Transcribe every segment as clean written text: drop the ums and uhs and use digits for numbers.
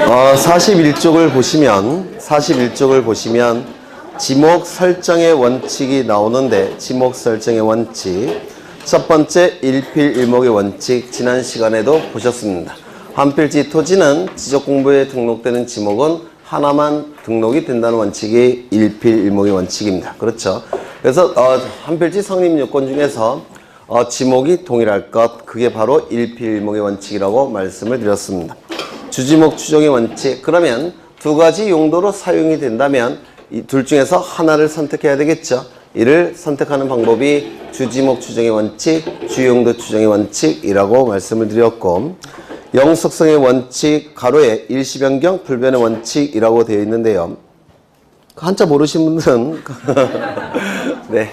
41쪽을 보시면 지목 설정의 원칙이 나오는데, 지목 설정의 원칙 첫 번째 일필일목의 원칙, 지난 시간에도 보셨습니다. 한필지 토지는 지적 공부에 등록되는 지목은 하나만 등록이 된다는 원칙이 일필일목의 원칙입니다. 그렇죠? 그래서 한필지 성립 요건 중에서 지목이 동일할 것, 그게 바로 일필일목의 원칙이라고 말씀을 드렸습니다. 주지목 추정의 원칙, 그러면 두 가지 용도로 사용이 된다면 이 둘 중에서 하나를 선택해야 되겠죠. 이를 선택하는 방법이 주지목 추정의 원칙, 주용도 추정의 원칙이라고 말씀을 드렸고, 영속성의 원칙, 가로에 일시변경 불변의 원칙이라고 되어 있는데요. 한자 모르신 분들은 네,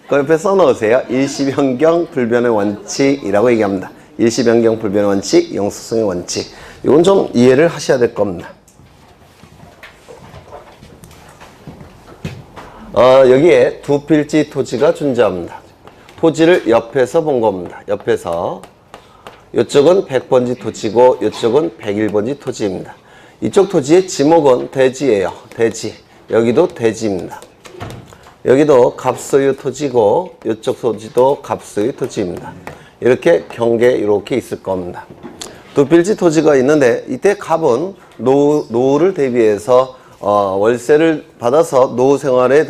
그 옆에 써놓으세요. 일시변경 불변의 원칙이라고 얘기합니다. 일시변경 불변의 원칙, 영속성의 원칙. 이건 좀 이해를 하셔야 될 겁니다. 여기에 두 필지 토지가 존재합니다. 토지를 옆에서 본 겁니다. 옆에서. 이쪽은 100번지 토지고 이쪽은 101번지 토지입니다. 이쪽 토지의 지목은 대지예요. 대지. 여기도 대지입니다. 여기도 갑소유 토지고 이쪽 토지도 갑소유 토지입니다. 이렇게 경계 이렇게 있을 겁니다. 두 필지 토지가 있는데 이때 갑은 노후를 대비해서 월세를 받아서 노후 생활에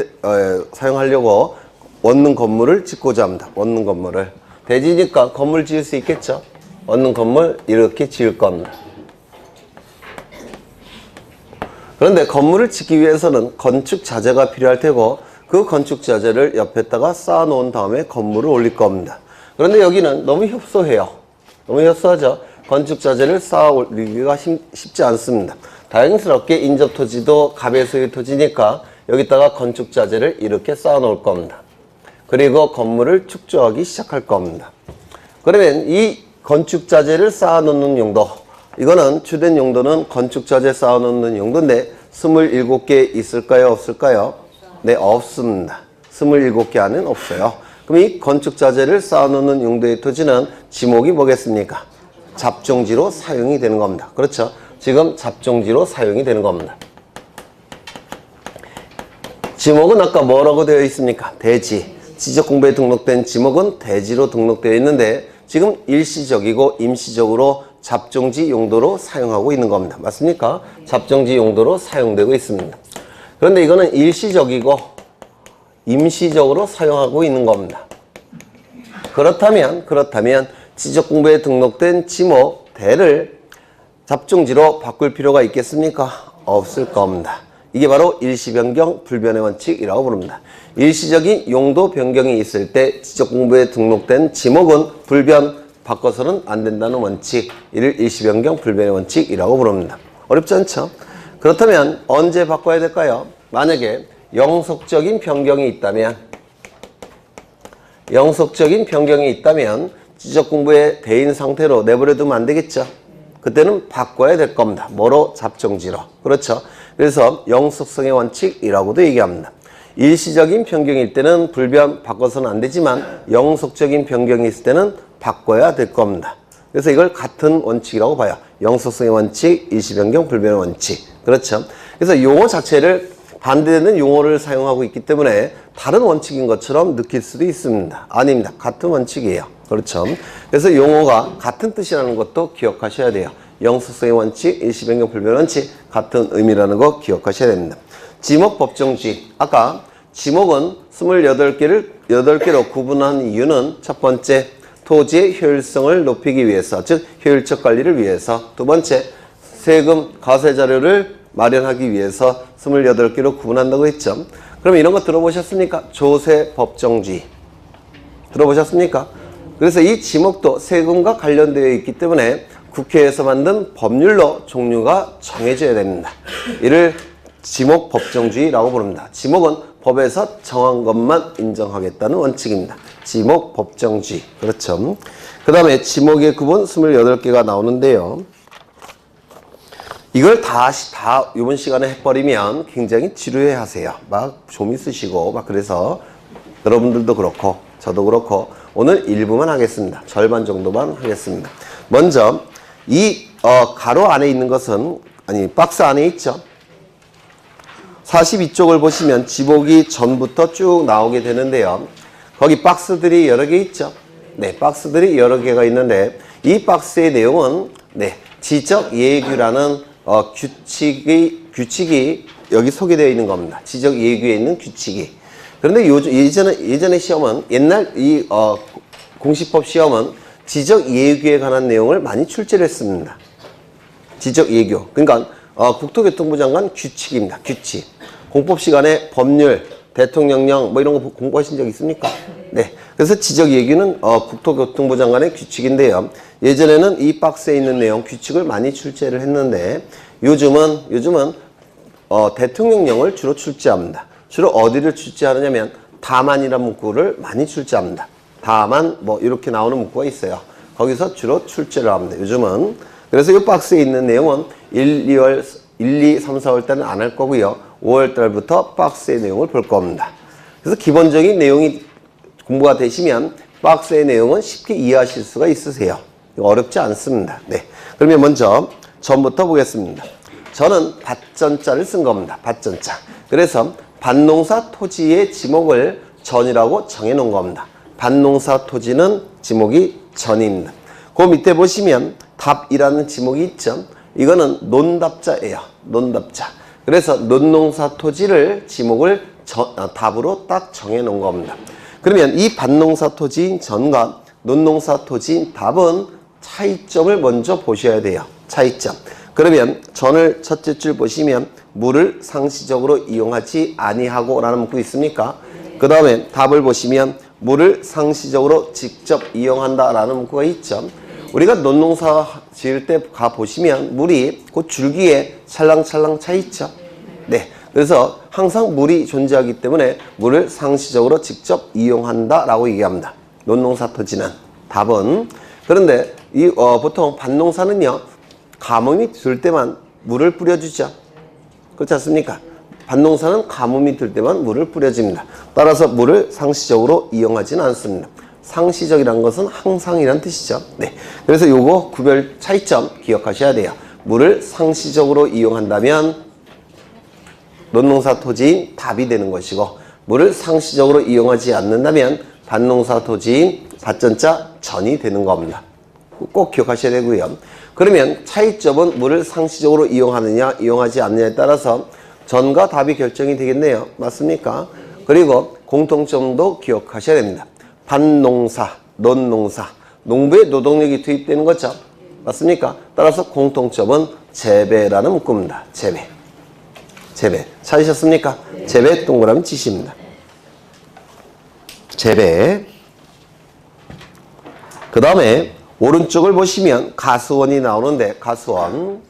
사용하려고 원룸 건물을 짓고자 합니다. 원룸 건물을. 대지니까 건물 지을 수 있겠죠. 원룸 건물 이렇게 지을 겁니다. 그런데 건물을 짓기 위해서는 건축 자재가 필요할 테고 그 건축 자재를 옆에다가 쌓아 놓은 다음에 건물을 올릴 겁니다. 그런데 여기는 너무 협소해요. 너무 협소하죠. 건축 자재를 쌓아 올리기가 쉽지 않습니다. 다행스럽게 인접 토지도 갑의 소유 토지니까 여기다가 건축 자재를 이렇게 쌓아 놓을 겁니다. 그리고 건물을 축조하기 시작할 겁니다. 그러면 이 건축 자재를 쌓아 놓는 용도, 이거는 주된 용도는 건축 자재 쌓아 놓는 용도인데 27개 있을까요? 없을까요? 네, 없습니다. 27개 안에는 없어요. 그럼 이 건축 자재를 쌓아 놓는 용도의 토지는 지목이 뭐겠습니까? 잡종지로 사용이 되는 겁니다. 그렇죠? 지금 잡종지로 사용이 되는 겁니다. 지목은 아까 뭐라고 되어 있습니까? 대지. 지적공부에 등록된 지목은 대지로 등록되어 있는데 지금 일시적이고 임시적으로 잡종지 용도로 사용하고 있는 겁니다. 맞습니까? 잡종지 용도로 사용되고 있습니다. 그런데 이거는 일시적이고 임시적으로 사용하고 있는 겁니다. 그렇다면 지적공부에 등록된 지목 대를 잡종지로 바꿀 필요가 있겠습니까? 없을 겁니다. 이게 바로 일시변경 불변의 원칙이라고 부릅니다. 일시적인 용도 변경이 있을 때 지적공부에 등록된 지목은 불변, 바꿔서는 안 된다는 원칙, 이를 일시변경 불변의 원칙이라고 부릅니다. 어렵지 않죠? 그렇다면 언제 바꿔야 될까요? 만약에 영속적인 변경이 있다면 지적공부에 대인 상태로 내버려 두면 안 되겠죠? 그때는 바꿔야 될 겁니다. 뭐로? 잡종지로. 그렇죠? 그래서 영속성의 원칙이라고도 얘기합니다. 일시적인 변경일 때는 불변, 바꿔서는 안 되지만 영속적인 변경이 있을 때는 바꿔야 될 겁니다. 그래서 이걸 같은 원칙이라고 봐요. 영속성의 원칙, 일시변경, 불변의 원칙. 그렇죠? 그래서 용어 자체를 반대되는 용어를 사용하고 있기 때문에 다른 원칙인 것처럼 느낄 수도 있습니다. 아닙니다. 같은 원칙이에요. 그렇죠? 그래서 용어가 같은 뜻이라는 것도 기억하셔야 돼요. 영속성의 원칙, 일시변경, 불변의 원칙 같은 의미라는 거 기억하셔야 됩니다. 지목 법정주의. 아까 지목은 28개로 구분한 이유는 첫 번째, 토지의 효율성을 높이기 위해서, 즉 효율적 관리를 위해서. 두 번째, 세금 과세 자료를 마련하기 위해서 28개로 구분한다고 했죠. 그럼 이런 거 들어보셨습니까? 조세 법정주의. 들어보셨습니까? 그래서 이 지목도 세금과 관련되어 있기 때문에 국회에서 만든 법률로 종류가 정해져야 됩니다. 이를 지목 법정주의라고 부릅니다. 지목은 법에서 정한 것만 인정하겠다는 원칙입니다. 지목 법정주의. 그렇죠. 그 다음에 지목의 구분 28개가 나오는데요. 이걸 다 이번 시간에 해버리면 굉장히 지루해 하세요. 막 좀 있으시고 막. 그래서 여러분들도 그렇고 저도 그렇고 오늘 일부만 하겠습니다. 절반 정도만 하겠습니다. 먼저 이 가로 안에 있는 것은 박스 안에 있죠. 42쪽을 보시면 지목이 전부터 쭉 나오게 되는데요. 거기 박스들이 여러 개 있죠. 네, 박스들이 여러 개가 있는데 이 박스의 내용은 네, 지적 예규라는 규칙이 여기 소개되어 있는 겁니다. 지적 예규에 있는 규칙이. 그런데 예전에 시험은 옛날 이 공시법 시험은 지적 예규에 관한 내용을 많이 출제를 했습니다. 지적 예규. 그러니까 국토교통부 장관 규칙입니다. 규칙. 공법 시간에 법률, 대통령령 뭐 이런 거 공부하신 적 있습니까? 네. 그래서 지적 예규는 국토교통부 장관의 규칙인데요. 예전에는 이 박스에 있는 내용 규칙을 많이 출제를 했는데 요즘은 대통령령을 주로 출제합니다. 주로 어디를 출제하느냐면 다만이라는 문구를 많이 출제합니다. 다만 뭐 이렇게 나오는 문구가 있어요. 거기서 주로 출제를 합니다. 요즘은. 그래서 이 박스에 있는 내용은 1, 2, 3, 4월 달은 안 할 거고요. 5월 달부터 박스의 내용을 볼 겁니다. 그래서 기본적인 내용이 공부가 되시면 박스의 내용은 쉽게 이해하실 수가 있으세요. 어렵지 않습니다. 네. 그러면 먼저 전부터 보겠습니다. 저는 밭전자를 쓴 겁니다. 밭전자. 그래서 밭농사 토지의 지목을 전이라고 정해 놓은 겁니다. 밭농사 토지는 지목이 전입니다. 그 밑에 보시면 답이라는 지목이 있죠. 이거는 논답자예요. 논답자. 그래서 논농사 토지를 지목을 답으로 딱 정해 놓은 겁니다. 그러면 이 밭농사 토지인 전과 논농사 토지인 답은 차이점을 먼저 보셔야 돼요. 차이점. 그러면 전을 첫째 줄 보시면 물을 상시적으로 이용하지 아니하고 라는 문구 있습니까? 그 다음에 답을 보시면 물을 상시적으로 직접 이용한다 라는 문구가 있죠. 우리가 논농사 지을 때 가보시면 물이 그 줄기에 찰랑찰랑 차 있죠. 네. 그래서 항상 물이 존재하기 때문에 물을 상시적으로 직접 이용한다 라고 얘기합니다. 논농사 토지는. 답은. 그런데 보통 밭농사는요. 가뭄이 들 때만 물을 뿌려주죠. 그렇지 않습니까? 밭농사는 가뭄이 들 때만 물을 뿌려줍니다. 따라서 물을 상시적으로 이용하지는 않습니다. 상시적이라는 것은 항상이란 뜻이죠. 네. 그래서 요거 구별 차이점 기억하셔야 돼요. 물을 상시적으로 이용한다면 논농사 토지인 답이 되는 것이고 물을 상시적으로 이용하지 않는다면 밭농사 토지인 밭전자 전이 되는 겁니다. 꼭 기억하셔야 되고요. 그러면 차이점은 물을 상시적으로 이용하느냐 이용하지 않느냐에 따라서 전과 답이 결정이 되겠네요. 맞습니까? 그리고 공통점도 기억하셔야 됩니다. 밭농사, 논농사, 농부의 노동력이 투입되는 거죠. 맞습니까? 따라서 공통점은 재배라는 문구입니다. 재배. 재배. 찾으셨습니까? 재배 동그라미 치십니다. 재배. 그 다음에 오른쪽을 보시면 가수원이 나오는데 가수원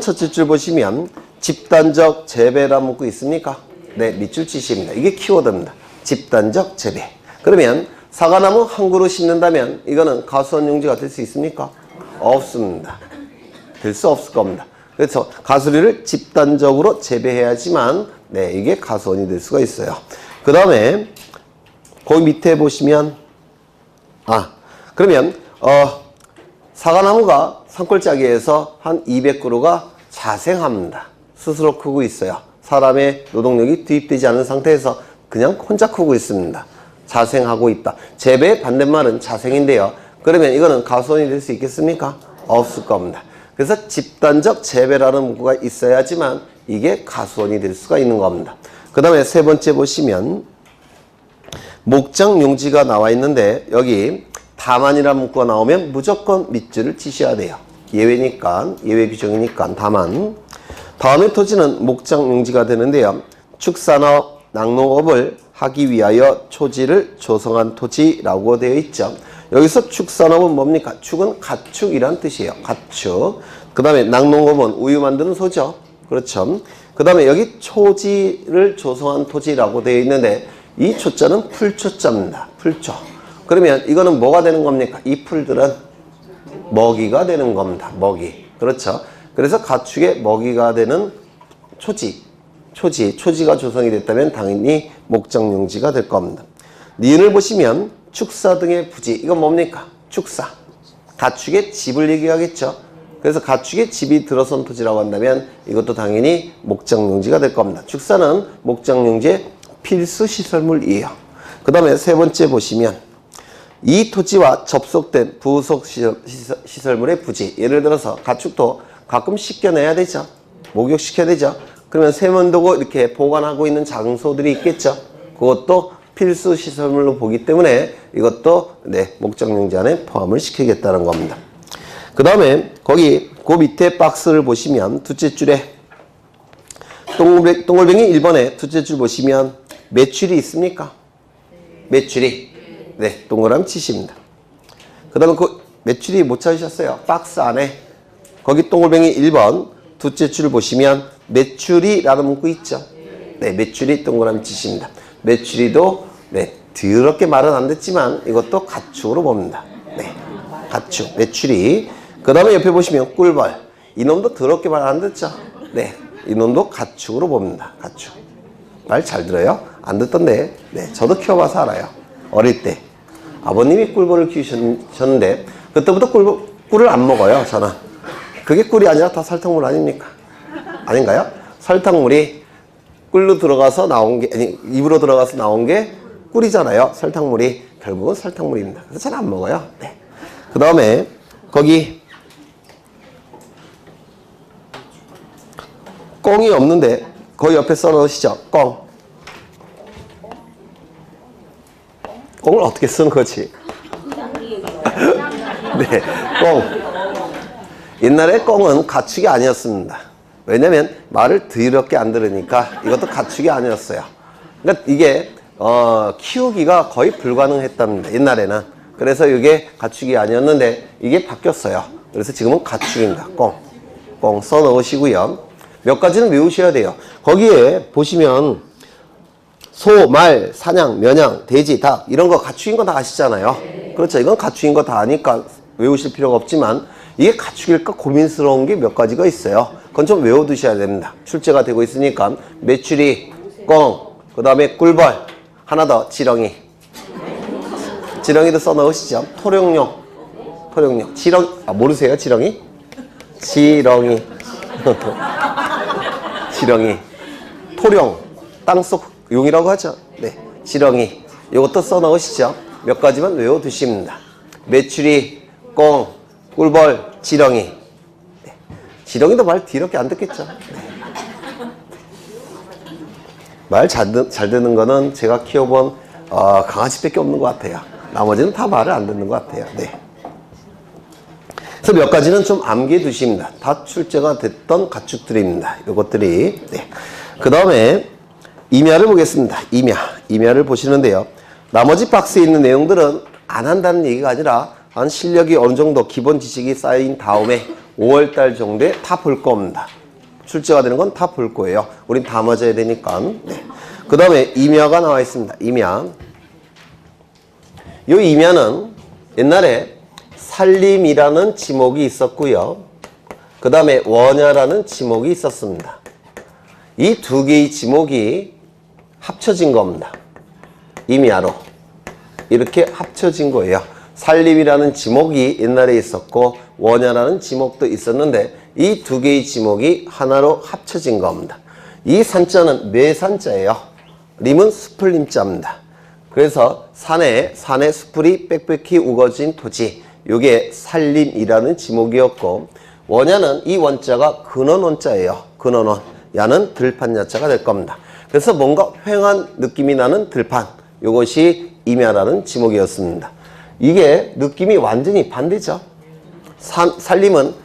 첫째 줄 보시면 집단적 재배라는 문구 있습니까? 네, 밑줄 치십니다. 이게 키워드입니다. 집단적 재배. 그러면 사과나무 한 그루 심는다면 이거는 가수원 용지가 될 수 있습니까? 없습니다. 될 수 없을 겁니다. 그래서 가수리를 집단적으로 재배해야지만 네, 이게 가수원이 될 수가 있어요. 그 다음에 그 밑에 보시면 그러면 사과나무가 산골짜기에서 한 200그루가 자생합니다. 스스로 크고 있어요. 사람의 노동력이 투입되지 않은 상태에서 그냥 혼자 크고 있습니다. 자생하고 있다. 재배의 반대말은 자생인데요. 그러면 이거는 가수원이 될 수 있겠습니까? 없을 겁니다. 그래서 집단적 재배라는 문구가 있어야지만 이게 가수원이 될 수가 있는 겁니다. 그 다음에 세 번째 보시면 목장 용지가 나와 있는데 여기 다만이라는 문구가 나오면 무조건 밑줄을 치셔야 돼요. 예외니까, 예외 규정이니까 다만. 다음에 토지는 목장 용지가 되는데요. 축산업, 낙농업을 하기 위하여 초지를 조성한 토지라고 되어 있죠. 여기서 축산업은 뭡니까? 축은 가축이란 뜻이에요. 가축. 그 다음에 낙농업은 우유 만드는 소죠. 그렇죠. 그 다음에 여기 초지를 조성한 토지라고 되어 있는데 이 초자는 풀초자입니다. 풀초. 그러면 이거는 뭐가 되는 겁니까? 이 풀들은 먹이가 되는 겁니다. 먹이. 그렇죠. 그래서 가축의 먹이가 되는 초지가 조성이 됐다면 당연히 목장용지가 될 겁니다. 니은을 보시면 축사 등의 부지. 이건 뭡니까? 축사. 가축의 집을 얘기하겠죠. 그래서 가축의 집이 들어선 토지라고 한다면 이것도 당연히 목장용지가 될 겁니다. 축사는 목장용지의 필수 시설물이에요. 그 다음에 세 번째 보시면 이 토지와 접속된 부속 시설물의 부지. 예를 들어서 가축도 가끔 씻겨내야 되죠. 목욕시켜야 되죠. 그러면 세면도구 이렇게 보관하고 있는 장소들이 있겠죠. 그것도 필수 시설물로 보기 때문에 이것도 목장용지 안에 포함을 시키겠다는 겁니다. 그 다음에 거기 그 밑에 박스를 보시면 둘째 줄에 동글뱅이 1번에 둘째 줄 보시면 매출이 있습니까? 매출이 동그라미 치십니다. 그 다음에 그 매출이 못 찾으셨어요. 박스 안에 거기 동글뱅이 1번 둘째 줄을 보시면 매출이라는 문구 있죠. 매출이 동그라미 치십니다. 매출이도 더럽게 말은 안 됐지만 이것도 가축으로 봅니다. 가축, 매출이. 그 다음에 옆에 보시면 꿀벌. 이놈도 더럽게 말 안 듣죠? 이놈도 가축으로 봅니다. 가축. 말 잘 들어요? 안 듣던데. 저도 키워봐서 알아요. 어릴 때. 아버님이 꿀벌을 키우셨는데 그때부터 꿀을 안 먹어요. 저는. 그게 꿀이 아니라 다 설탕물 아닙니까? 아닌가요? 설탕물이 꿀로 들어가서 나온 게, 아니, 입으로 들어가서 나온 게 꿀이잖아요. 설탕물이. 결국은 설탕물입니다. 그래서 잘 안 먹어요. 그 다음에 거기 꽁이 없는데 거기 옆에 써놓으시죠. 꽁. 꽁을 어떻게 쓰는 거지? 꽁. 옛날에 꽁은 가축이 아니었습니다. 왜냐면 말을 더럽게 안 들으니까 이것도 가축이 아니었어요. 그러니까 이게 키우기가 거의 불가능했답니다. 옛날에는. 그래서 이게 가축이 아니었는데 이게 바뀌었어요. 그래서 지금은 가축입니다. 꽁 써 넣으시고요. 몇 가지는 외우셔야 돼요. 거기에 보시면 소, 말, 사냥,绵羊, 돼지, 닭 이런 거 가축인 거 다 아시잖아요. 그렇죠. 이건 가축인 거 다 아니까 외우실 필요가 없지만 이게 가축일까 고민스러운 게 몇 가지가 있어요. 그건 좀 외워두셔야 됩니다. 출제가 되고 있으니까 메추리, 꽁, 그 다음에 꿀벌, 하나 더 지렁이. 지렁이도 써넣으시죠. 토룡용. 모르세요? 지렁이? 지렁이. 토룡, 땅속 용이라고 하죠. 지렁이. 이것도 써넣으시죠. 몇 가지만 외워두십니다. 메추리, 꽁, 꿀벌, 지렁이. 지렁이도 말 더럽게 안 듣겠죠. 말 잘 듣는 거는 제가 키워본 강아지밖에 없는 것 같아요. 나머지는 다 말을 안 듣는 것 같아요. 그래서 몇 가지는 좀 암기해 두십니다. 다 출제가 됐던 가축들입니다. 이것들이. 그 다음에 임야를 보겠습니다. 임야를 보시는데요. 나머지 박스에 있는 내용들은 안 한다는 얘기가 아니라 한 실력이 어느 정도 기본 지식이 쌓인 다음에 5월달 정도에 다 볼 겁니다. 출제가 되는 건 다 볼 거예요. 우린 다 맞아야 되니까. 그 다음에 임야가 나와 있습니다. 임야. 이 임야는 옛날에 살림이라는 지목이 있었고요. 그 다음에 원야라는 지목이 있었습니다. 이 두 개의 지목이 합쳐진 겁니다. 임야로. 이렇게 합쳐진 거예요. 살림이라는 지목이 옛날에 있었고 원야라는 지목도 있었는데 이 두 개의 지목이 하나로 합쳐진 겁니다. 이 산자는 매산자예요. 림은 숲을 림자입니다. 그래서 산에 숲풀이 빽빽히 우거진 토지, 이게 살림이라는 지목이었고 원야는 이 원자가 근원 원자예요. 근원원. 야는 들판 야자가 될 겁니다. 그래서 뭔가 휑한 느낌이 나는 들판, 이것이 임야라는 지목이었습니다. 이게 느낌이 완전히 반대죠. 살림은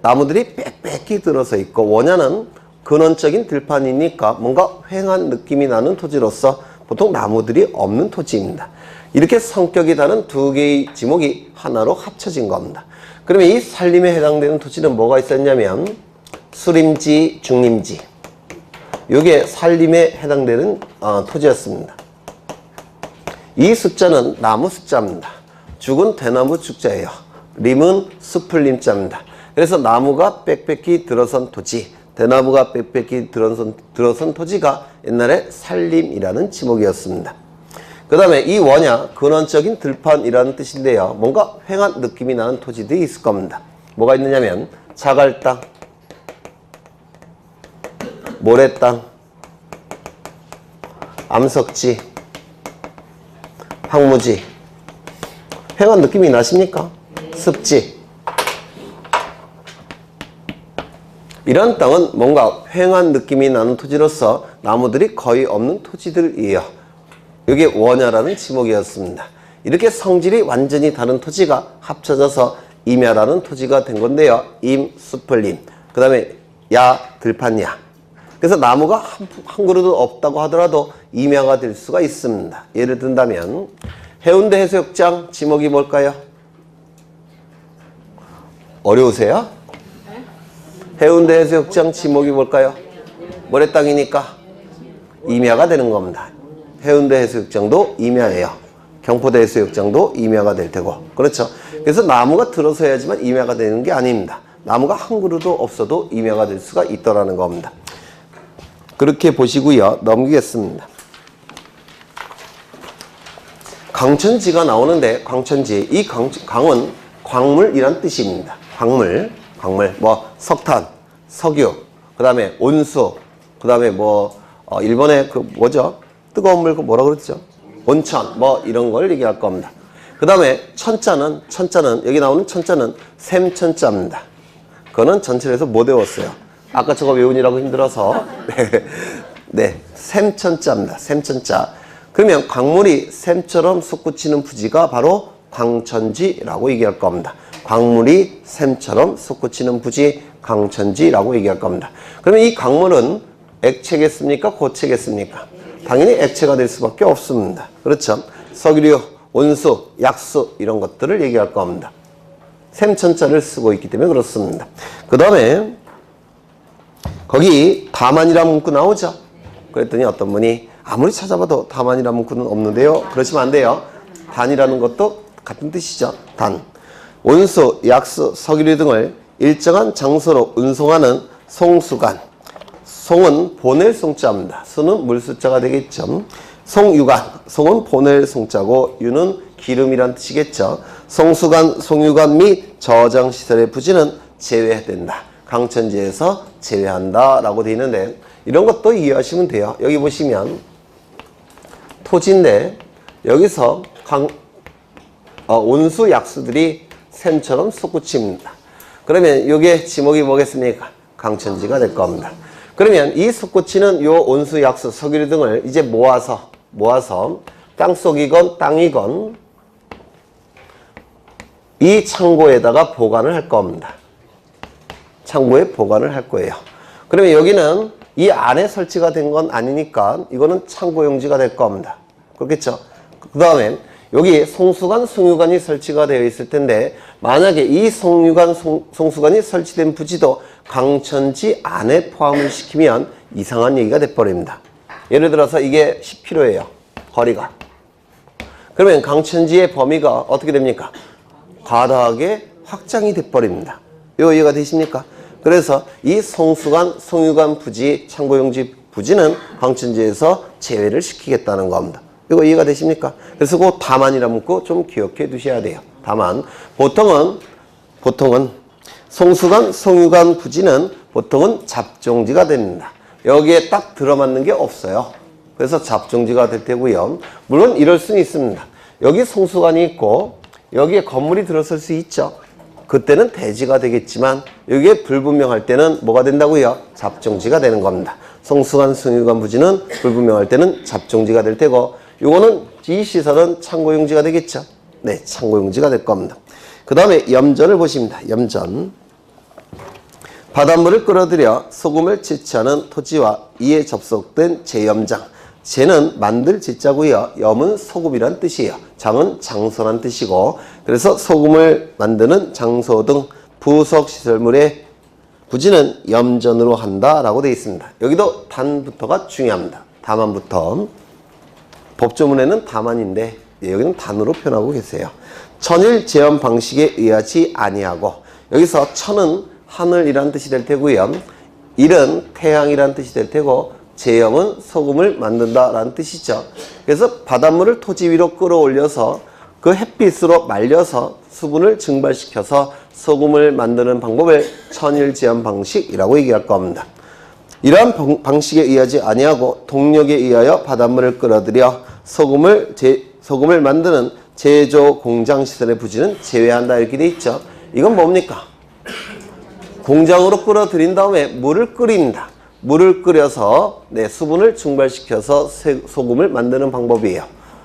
나무들이 빽빽히 들어서 있고 원야는 근원적인 들판이니까 뭔가 휑한 느낌이 나는 토지로서 보통 나무들이 없는 토지입니다. 이렇게 성격이 다른 두 개의 지목이 하나로 합쳐진 겁니다. 그러면 이 살림에 해당되는 토지는 뭐가 있었냐면 수림지, 중림지. 이게 살림에 해당되는 토지였습니다. 이 숫자는 나무 숫자입니다. 죽은 대나무 죽자예요. 림은 숲을 림자입니다. 그래서 나무가 빽빽히 들어선 토지, 대나무가 빽빽히 들어선 토지가 옛날에 살림이라는 지목이었습니다. 그 다음에 이 원야, 근원적인 들판이라는 뜻인데요. 뭔가 휑한 느낌이 나는 토지들이 있을 겁니다. 뭐가 있느냐면 자갈 땅, 모래땅, 암석지, 황무지. 휑한 느낌이 나십니까? 습지. 이런 땅은 뭔가 휑한 느낌이 나는 토지로서 나무들이 거의 없는 토지들이에요. 이게 원야라는 지목이었습니다. 이렇게 성질이 완전히 다른 토지가 합쳐져서 임야라는 토지가 된 건데요. 임, 수풀림, 그 다음에 야, 들판야. 그래서 나무가 한 그루도 없다고 하더라도 임야가 될 수가 있습니다. 예를 든다면 해운대 해수욕장 지목이 뭘까요? 어려우세요? 해운대 해수욕장 지목이 뭘까요? 모래땅이니까 임야가 되는 겁니다. 해운대 해수욕장도 임야예요. 경포대 해수욕장도 임야가 될 테고. 그렇죠? 그래서 나무가 들어서야지만 임야가 되는 게 아닙니다. 나무가 한 그루도 없어도 임야가 될 수가 있더라는 겁니다. 그렇게 보시고요. 넘기겠습니다. 강천지가 나오는데 광천지, 이 강은 광물이란 뜻입니다. 광물, 뭐 석탄, 석유, 그 다음에 온수, 그 다음에 뭐 일본의 그 뭐죠? 뜨거운 물 그 뭐라 그랬죠? 온천, 뭐 이런 걸 얘기할 겁니다. 그 다음에 천자는 여기 나오는 천자는 샘천자입니다. 그거는 전체를 해서 못 외웠어요. 아까 저거 외우느라고 힘들어서. 네, 샘천자입니다. 샘천자. 그러면 광물이 샘처럼 솟구치는 부지가 바로 광천지라고 얘기할 겁니다. 광물이 샘처럼 솟구치는 부지 광천지라고 얘기할 겁니다. 그러면 이 광물은 액체겠습니까? 고체겠습니까? 당연히 액체가 될 수밖에 없습니다. 그렇죠? 석유, 온수, 약수 이런 것들을 얘기할 겁니다. 샘천자를 쓰고 있기 때문에 그렇습니다. 그 다음에 거기 다만이라는 문구 나오죠? 그랬더니 어떤 분이 아무리 찾아봐도 다만이라는 문구는 없는데요. 그러시면 안 돼요. 단이라는 것도 같은 뜻이죠. 단. 온수, 약수, 석유 등을 일정한 장소로 운송하는 송수관. 송은 보낼 송자입니다. 수는 물수자가 되겠죠. 송유관. 송은 보낼 송자고 유는 기름이란 뜻이겠죠. 송수관, 송유관 및 저장시설의 부지는 제외된다. 강천지에서 제외한다 라고 되어 있는데 이런 것도 이해하시면 돼요. 여기 보시면 토지인데 여기서 온수 약수들이 샘처럼 솟구칩니다. 그러면 이게 지목이 뭐겠습니까? 강천지가 될 겁니다. 그러면 이 솟구치는 요 온수 약수 석유 등을 이제 모아서 땅속이건 땅이건 이 창고에다가 보관을 할 겁니다. 창고에 보관을 할 거예요. 그러면 여기는 이 안에 설치가 된 건 아니니까 이거는 창고용지가 될 겁니다. 그렇겠죠? 그 다음에 여기 송수관, 송유관이 설치가 되어 있을 텐데 만약에 이 송유관, 송수관이 설치된 부지도 강천지 안에 포함을 시키면 이상한 얘기가 돼버립니다. 예를 들어서 이게 10km예요. 거리가. 그러면 강천지의 범위가 어떻게 됩니까? 과다하게 확장이 돼버립니다. 요 이해가 되십니까? 그래서 이 송수관, 송유관 부지, 창고용지 부지는 강천지에서 제외를 시키겠다는 겁니다. 이거 이해가 되십니까? 그래서 그 다만이라는 문구 좀 기억해 두셔야 돼요. 다만 보통은 송수관, 송유관 부지는 보통은 잡종지가 됩니다. 여기에 딱 들어맞는 게 없어요. 그래서 잡종지가 될 테고요. 물론 이럴 수는 있습니다. 여기 송수관이 있고 여기에 건물이 들어설 수 있죠. 그때는 대지가 되겠지만 여기에 불분명할 때는 뭐가 된다고요? 잡종지가 되는 겁니다. 송수관, 송유관 부지는 불분명할 때는 잡종지가 될 테고 요거는 이 시설은 창고용지가 되겠죠. 네, 창고용지가 될 겁니다. 그 다음에 염전을 보십니다. 염전. 바닷물을 끌어들여 소금을 채취하는 토지와 이에 접속된 제염장. 제는 만들 제자고요. 염은 소금이란 뜻이에요. 장은 장소란 뜻이고 그래서 소금을 만드는 장소 등 부속시설물의 부지는 염전으로 한다라고 되어 있습니다. 여기도 단부터가 중요합니다. 다만부터. 법조문에는 다만인데 여기는 단으로 표현하고 계세요. 천일 제염 방식에 의하지 아니하고 여기서 천은 하늘이란 뜻이 될 테고요. 일은 태양이란 뜻이 될 테고 제염은 소금을 만든다라는 뜻이죠. 그래서 바닷물을 토지 위로 끌어올려서 그 햇빛으로 말려서 수분을 증발시켜서 소금을 만드는 방법을 천일지연 방식이라고 얘기할 겁니다. 이러한 방식에 의하지 아니하고 동력에 의하여 바닷물을 끌어들여 소금을 만드는 제조 공장 시설의 부지는 제외한다 이렇게 돼 있죠. 이건 뭡니까? 공장으로 끌어들인 다음에 물을 끓입니다. 물을 끓여서 수분을 증발시켜서 소금을 만드는 방법이에요.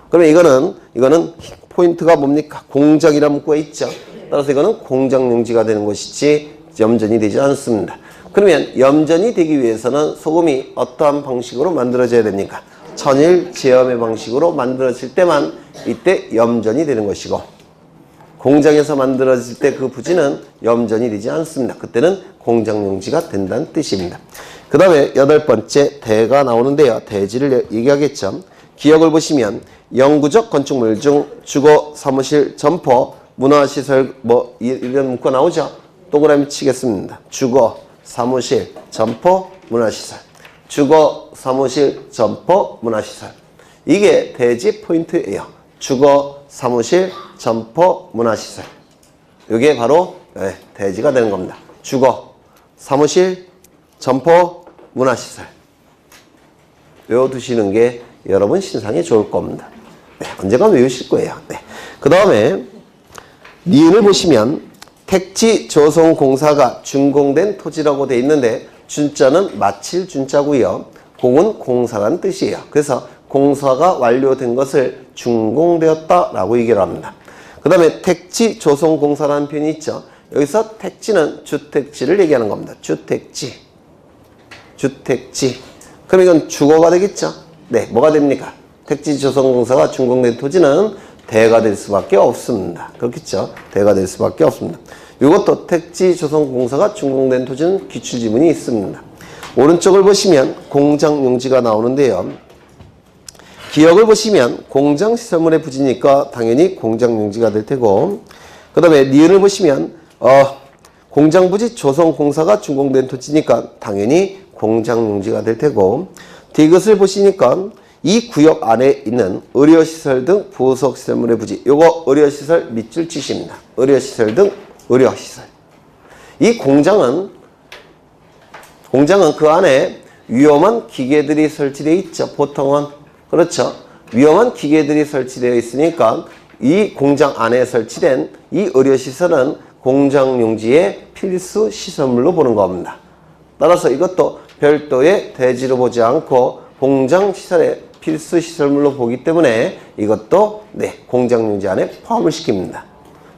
그러면 이거는 포인트가 뭡니까? 공장이라는 문구가 있죠. 따라서 이거는 공장용지가 되는 것이지 염전이 되지 않습니다. 그러면 염전이 되기 위해서는 소금이 어떠한 방식으로 만들어져야 됩니까? 천일제염의 방식으로 만들어질 때만 이때 염전이 되는 것이고, 공장에서 만들어질 때 그 부지는 염전이 되지 않습니다. 그때는 공장용지가 된다는 뜻입니다. 그 다음에 8번째 대가 나오는데요. 대지를 얘기하겠죠. 기역을 보시면 영구적 건축물 중 주거, 사무실, 점포, 문화시설 이런 문구가 나오죠. 동그라미 치겠습니다. 주거, 사무실, 점포, 문화시설. 주거, 사무실, 점포, 문화시설. 이게 대지 포인트예요. 주거, 사무실, 점포, 문화시설. 이게 바로 대지가 되는 겁니다. 주거, 사무실, 점포, 문화시설. 외워두시는 게 여러분 신상에 좋을 겁니다. 언젠가 외우실 거예요. 그 다음에 니은을 보시면 택지 조성공사가 준공된 토지라고 되어 있는데 준자는 마칠 준자고요. 공은 공사라는 뜻이에요. 그래서 공사가 완료된 것을 준공되었다라고 얘기를 합니다. 그 다음에 택지 조성공사라는 표현이 있죠. 여기서 택지는 주택지를 얘기하는 겁니다. 주택지. 그럼 이건 주거가 되겠죠. 뭐가 됩니까? 택지 조성공사가 준공된 토지는 대가 될 수밖에 없습니다. 그렇겠죠. 대가 될 수밖에 없습니다. 이것도 택지 조성공사가 준공된 토지는 기출지문이 있습니다. 오른쪽을 보시면 공장용지가 나오는데요. 기역을 보시면 공장시설물의 부지니까 당연히 공장용지가 될 테고, 그 다음에 니은을 보시면 공장부지 조성공사가 준공된 토지니까 당연히 공장용지가 될 테고, 디귿을 보시니까 이 구역 안에 있는 의료시설 등 부속시설물의 부지, 요거 의료시설 밑줄 치십니다. 의료시설 등 의료시설. 이 공장은 그 안에 위험한 기계들이 설치되어 있죠. 보통은 그렇죠. 위험한 기계들이 설치되어 있으니까 이 공장 안에 설치된 이 의료시설은 공장용지의 필수 시설물로 보는 겁니다. 따라서 이것도 별도의 대지로 보지 않고 공장시설의 필수 시설물로 보기 때문에 이것도 공장용지 안에 포함을 시킵니다.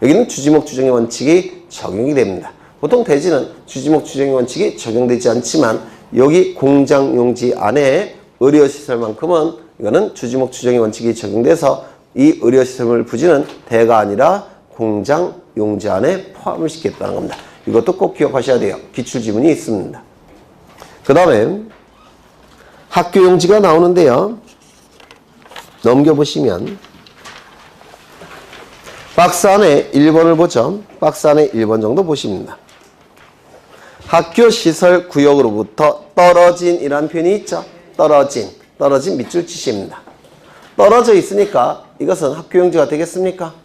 여기는 주지목 주정의 원칙이 적용이 됩니다. 보통 대지는 주지목 주정의 원칙이 적용되지 않지만 여기 공장용지 안에 의료시설만큼은 이거는 주지목 주정의 원칙이 적용돼서 이 의료시설물 부지는 대가 아니라 공장용지 안에 포함을 시켰다는 겁니다. 이것도 꼭 기억하셔야 돼요. 기출지문이 있습니다. 그 다음에 학교용지가 나오는데요. 넘겨보시면 박스 안에 1번을 보죠. 박스 안에 1번 정도 보십니다. 학교시설 구역으로부터 떨어진 이라는 표현이 있죠. 떨어진 밑줄 치십니다. 떨어져 있으니까 이것은 학교용지가 되겠습니까?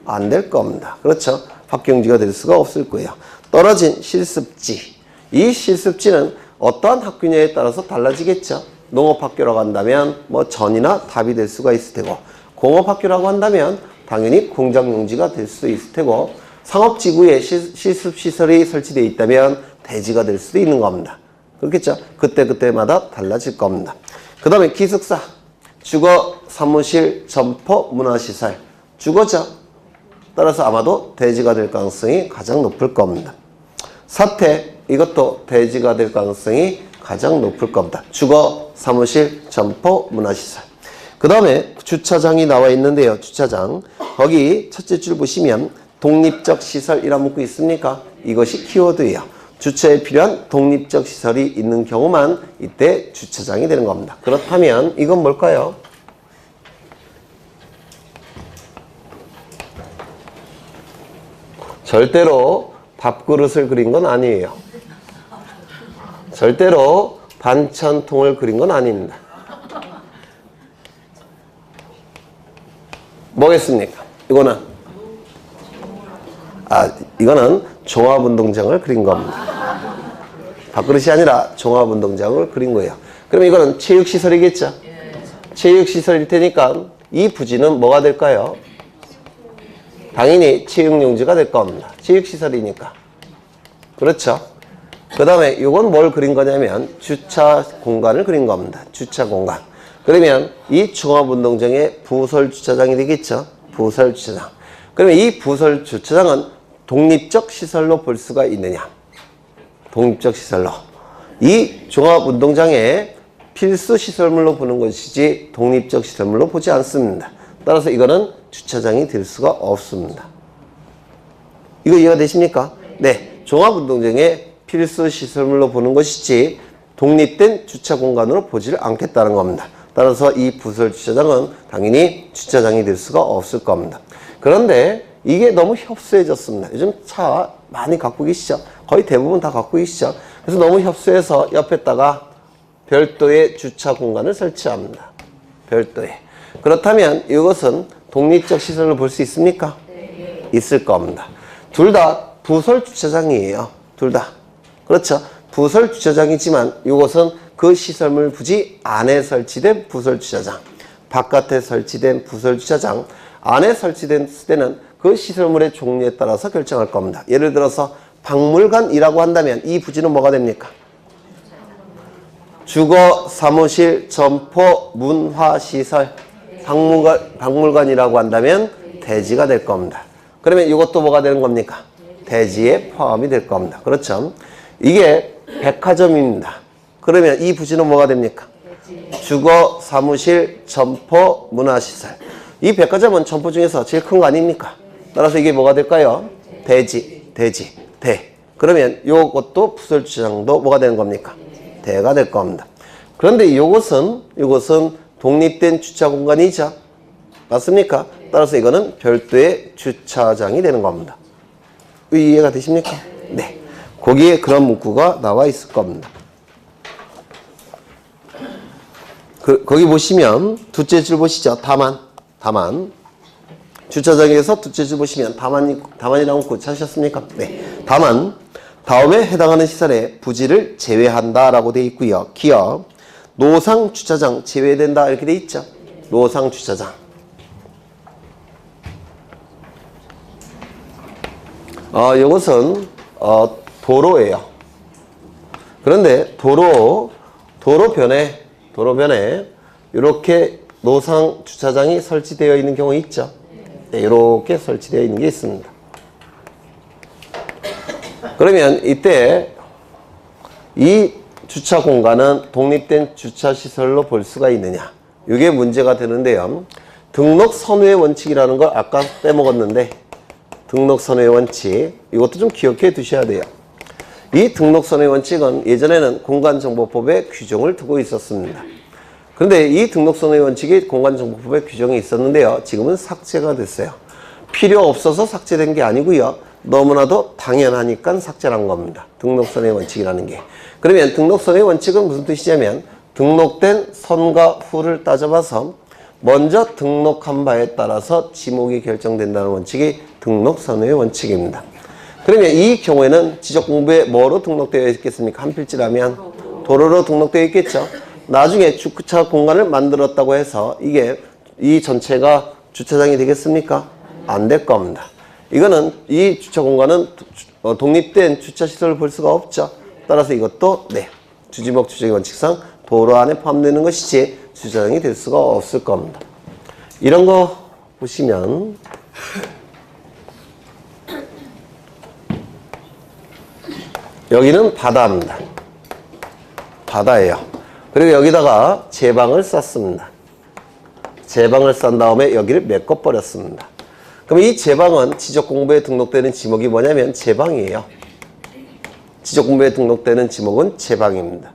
안 될 겁니다. 그렇죠. 학교용지가 될 수가 없을 거예요. 떨어진 실습지. 이 실습지는 어떠한 학교냐에 따라서 달라지겠죠. 농업학교라고 한다면 전이나 답이 될 수가 있을 테고, 공업학교라고 한다면 당연히 공장용지가 될 수도 있을 테고, 상업지구에 실습시설이 설치되어 있다면 대지가 될 수도 있는 겁니다. 그렇겠죠? 그때마다 달라질 겁니다. 그 다음에 기숙사, 주거, 사무실, 점포, 문화시설. 주거죠. 따라서 아마도 대지가 될 가능성이 가장 높을 겁니다. 사택, 이것도 대지가 될 가능성이 가장 높을 겁니다. 주거, 사무실, 점포, 문화시설. 그 다음에 주차장이 나와 있는데요. 주차장. 거기 첫째 줄 보시면 독립적 시설이라는 문구 있습니까? 이것이 키워드예요. 주차에 필요한 독립적 시설이 있는 경우만 이때 주차장이 되는 겁니다. 그렇다면 이건 뭘까요? 절대로 밥그릇을 그린 건 아니에요. 절대로 반찬통을 그린 건 아닙니다. 뭐겠습니까? 이거는 이거는 종합운동장을 그린 겁니다. 밥그릇이 아니라 종합운동장을 그린 거예요. 그럼 이거는 체육시설이겠죠? 체육시설일 테니까 이 부지는 뭐가 될까요? 당연히 체육용지가 될 겁니다. 체육시설이니까. 그렇죠? 그 다음에 이건 뭘 그린 거냐면 주차 공간을 그린 겁니다. 주차 공간. 그러면 이 종합운동장의 부설주차장이 되겠죠? 부설주차장. 그러면 이 부설주차장은 독립적 시설로 볼 수가 있느냐? 독립적 시설로. 이 종합운동장에 필수 시설물로 보는 것이지 독립적 시설물로 보지 않습니다. 따라서 이거는 주차장이 될 수가 없습니다. 이거 이해가 되십니까? 네. 종합운동장에 필수 시설물로 보는 것이지 독립된 주차 공간으로 보지를 않겠다는 겁니다. 따라서 이 부설 주차장은 당연히 주차장이 될 수가 없을 겁니다. 그런데 이게 너무 협소해졌습니다. 요즘 차 많이 갖고 계시죠? 거의 대부분 다 갖고 계시죠? 그래서 너무 협소해서 옆에다가 별도의 주차 공간을 설치합니다. 별도의. 그렇다면 이것은 독립적 시설로 볼 수 있습니까? 네. 있을 겁니다. 둘 다 부설 주차장이에요. 둘 다. 그렇죠? 부설 주차장이지만 이것은 그 시설물 부지 안에 설치된 부설 주차장, 바깥에 설치된 부설 주차장, 안에 설치된 때는 그 시설물의 종류에 따라서 결정할 겁니다. 예를 들어서 박물관이라고 한다면 이 부지는 뭐가 됩니까? 주거, 사무실, 점포, 문화시설, 박물관이라고 한다면 대지가 될 겁니다. 그러면 이것도 뭐가 되는 겁니까? 대지에 포함이 될 겁니다. 그렇죠? 이게 백화점입니다. 그러면 이 부지는 뭐가 됩니까? 주거, 사무실, 점포, 문화시설. 이 백화점은 점포 중에서 제일 큰 거 아닙니까? 따라서 이게 뭐가 될까요? 대지. 대. 그러면 이것도 부설주차장도 뭐가 되는 겁니까? 대가 될 겁니다. 그런데 이것은 독립된 주차 공간이죠. 맞습니까? 따라서 이거는 별도의 주차장이 되는 겁니다. 이해가 되십니까? 네. 거기에 그런 문구가 나와 있을 겁니다. 거기 보시면 둘째 줄 보시죠. 다만. 주차장에서 둘째 줄 보시면 다만이라고 문구 찾으셨습니까? 네. 다만 다음에 해당하는 시설의 부지를 제외한다라고 되어 있고요. 기어 노상 주차장 제외된다 이렇게 되어 있죠. 노상 주차장. 이것은 도로예요. 그런데 도로변에 이렇게 노상 주차장이 설치되어 있는 경우 있죠. 네, 이렇게 설치되어 있는 게 있습니다. 그러면 이때 이 주차 공간은 독립된 주차 시설로 볼 수가 있느냐? 이게 문제가 되는데요. 등록 선호의 원칙이라는 걸 아까 빼먹었는데 등록 선호의 원칙 이것도 좀 기억해 두셔야 돼요. 이 등록 선호의 원칙은 예전에는 공간정보법에 규정을 두고 있었습니다. 그런데 이 등록 선호의 원칙이 공간정보법에 규정이 있었는데요. 지금은 삭제가 됐어요. 필요 없어서 삭제된 게 아니고요. 너무나도 당연하니까 삭제한 겁니다. 등록선의 원칙이라는 게. 그러면 등록선의 원칙은 무슨 뜻이냐면 등록된 선과 후를 따져봐서 먼저 등록한 바에 따라서 지목이 결정된다는 원칙이 등록선의 원칙입니다. 그러면 이 경우에는 지적공부에 뭐로 등록되어 있겠습니까? 한 필지라면 도로로 등록되어 있겠죠. 나중에 주차 공간을 만들었다고 해서 이 전체가 주차장이 되겠습니까? 안 될 겁니다. 이거는 이 주차 공간은 독립된 주차 시설을 볼 수가 없죠. 따라서 이것도 주지목 주차의 원칙상 도로 안에 포함되는 것이지 주차장이 될 수가 없을 겁니다. 이런 거 보시면 여기는 바다입니다. 바다예요. 그리고 여기다가 제방을 쌌습니다. 제방을 싼 다음에 여기를 메꿔버렸습니다. 그럼 이 제방은 지적공부에 등록되는 지목이 뭐냐면 제방이에요. 지적공부에 등록되는 지목은 제방입니다.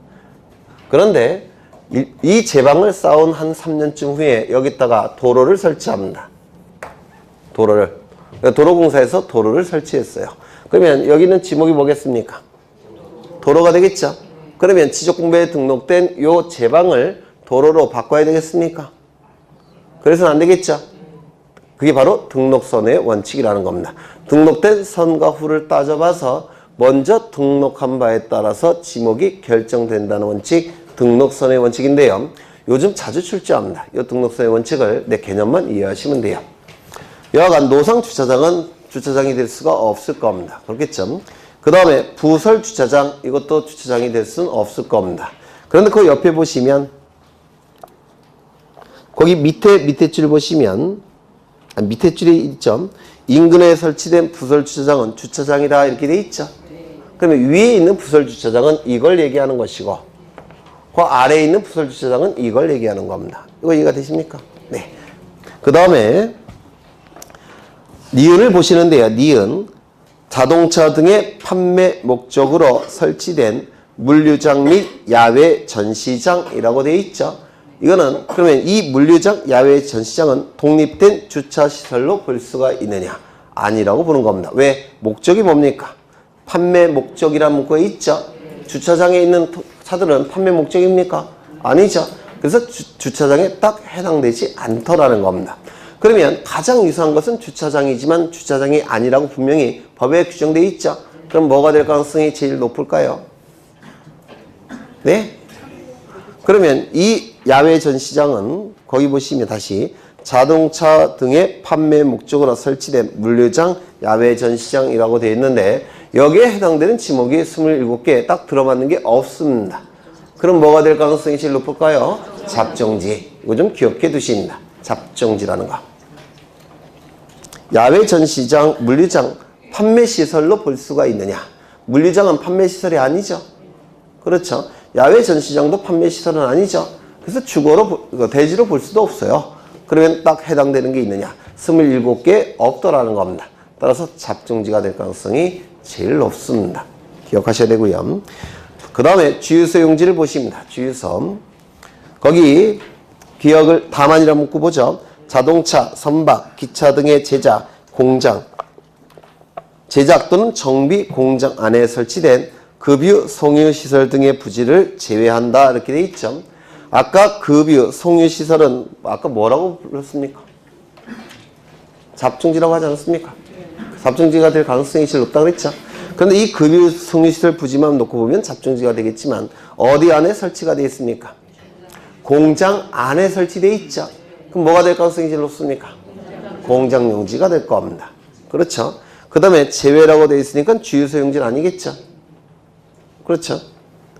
그런데 이 제방을 쌓은 한 3년쯤 후에 여기다가 도로를 설치합니다. 도로공사에서 도로를 설치했어요. 그러면 여기는 지목이 뭐겠습니까? 도로가 되겠죠. 그러면 지적공부에 등록된 이 제방을 도로로 바꿔야 되겠습니까? 그래서는 안 되겠죠. 그게 바로 등록선의 원칙이라는 겁니다. 등록된 선과 후를 따져봐서 먼저 등록한 바에 따라서 지목이 결정된다는 원칙, 등록선의 원칙인데요. 요즘 자주 출제합니다. 이 등록선의 원칙을 내 개념만 이해하시면 돼요. 여하간 노상 주차장은 주차장이 될 수가 없을 겁니다. 그렇겠죠? 그 다음에 부설 주차장, 이것도 주차장이 될 수는 없을 겁니다. 그런데 그 옆에 보시면 거기 밑에 줄 보시면 밑에 줄에 있죠. 인근에 설치된 부설 주차장은 주차장이다 이렇게 돼 있죠. 그러면 위에 있는 부설 주차장은 이걸 얘기하는 것이고 그 아래에 있는 부설 주차장은 이걸 얘기하는 겁니다. 이거 이해가 되십니까? 네. 그 다음에 니은을 보시는데요. 니은 자동차 등의 판매 목적으로 설치된 물류장 및 야외 전시장이라고 되어 있죠. 이거는 그러면 이 물류장, 야외 전시장은 독립된 주차시설로 볼 수가 있느냐? 아니라고 보는 겁니다. 왜? 목적이 뭡니까? 판매 목적이라는 문구가 있죠. 주차장에 있는 차들은 판매 목적입니까? 아니죠. 그래서 주차장에 딱 해당되지 않더라는 겁니다. 그러면 가장 유사한 것은 주차장이지만 주차장이 아니라고 분명히 법에 규정되어 있죠. 그럼 뭐가 될 가능성이 제일 높을까요? 네? 그러면 이 야외 전시장은 거기 보시면 다시 자동차 등의 판매 목적으로 설치된 물류장, 야외 전시장이라고 되어 있는데 여기에 해당되는 지목이 27개 딱 들어맞는 게 없습니다. 그럼 뭐가 될 가능성이 제일 높을까요? 잡정지. 이거 좀 기억해 두십니다. 잡정지라는 거. 야외 전시장, 물류장, 판매시설로 볼 수가 있느냐? 물류장은 판매시설이 아니죠. 그렇죠. 야외 전시장도 판매시설은 아니죠. 그래서 주거로, 대지로 볼 수도 없어요. 그러면 딱 해당되는 게 있느냐? 27개 없더라는 겁니다. 따라서 잡정지가 될 가능성이 제일 높습니다. 기억하셔야 되고요. 그 다음에 주유소 용지를 보십니다. 주유소. 거기 기억을 다만이라는 문구 보죠. 자동차, 선박, 기차 등의 제작, 공장, 제작 또는 정비 공장 안에 설치된 급유, 송유 시설 등의 부지를 제외한다 이렇게 돼 있죠. 아까 급유, 송유 시설은 아까 뭐라고 불렀습니까? 잡정지라고 하지 않았습니까? 잡정지가 될 가능성이 제일 높다고 그랬죠. 그런데 이 급유, 송유 시설 부지만 놓고 보면 잡정지가 되겠지만 어디 안에 설치가 되어 있습니까? 공장 안에 설치되어 있죠. 그럼 뭐가 될 가능성이 제일 높습니까? 공장 용지가 될 겁니다. 그렇죠. 그 다음에 제외라고 되어 있으니까 주유소 용지는 아니겠죠. 그렇죠.